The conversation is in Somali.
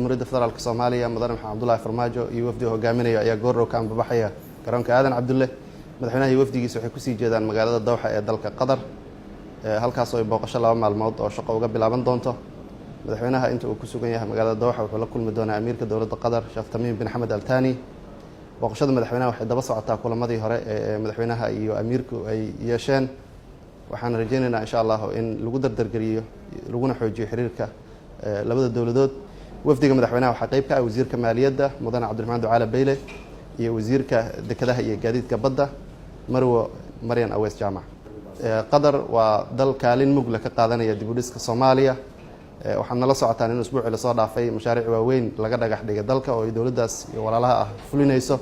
Jamhuuriyadda Federaalka Soomaaliya Mudane Maxamed Cabdullaahi Farmaajo iyo wafdiga hogaaminaya ayaa goor ka anbabaxaya garoonka Aadan Cabdulle. Madaxweynaha iyo wafdigiisa waxay ku sii jeedaan magaalada Dawxa ee dalka Qatar, halkaas oo ay booqasho 2 maalmood oo shaqo uga bilaaban doonto. Madaxweynaha inta uu ku sugan yahay magaalada Dawxa wuxuu la kulmi doonaa amiirka dowladda Qatar Sheekh Tamiim bin Hamad Al Thani. Booqashada madaxweynaha waxay daba socotaa kulamadii hore ee madaxweynaha iyo amiirku ay yeesheen. waxaan rajaynaynaa insha Allah in lagu dardargeliyo laguna xoojiyo xiriirka labada dowladood. wafdiga madaxweynaha waxaa qayb ka ah wasiirka maaliyadda Mudane Cabdiraxmaan Ducaale Beyle iyo wasiirka dekedaha iyo gaadiidka badda Marwo Maryan Aweys Jaamac. Qatar waa dal kaalin mug leh ka qaadanaya dib u dhiska Soomaaliya. waxaan nala socotaan in usbuucii la soo dhaafay mashaariic waaweyn laga dhagax dhigay dalka oo ay dowladdaas iyo walaalaha ah fulinayso.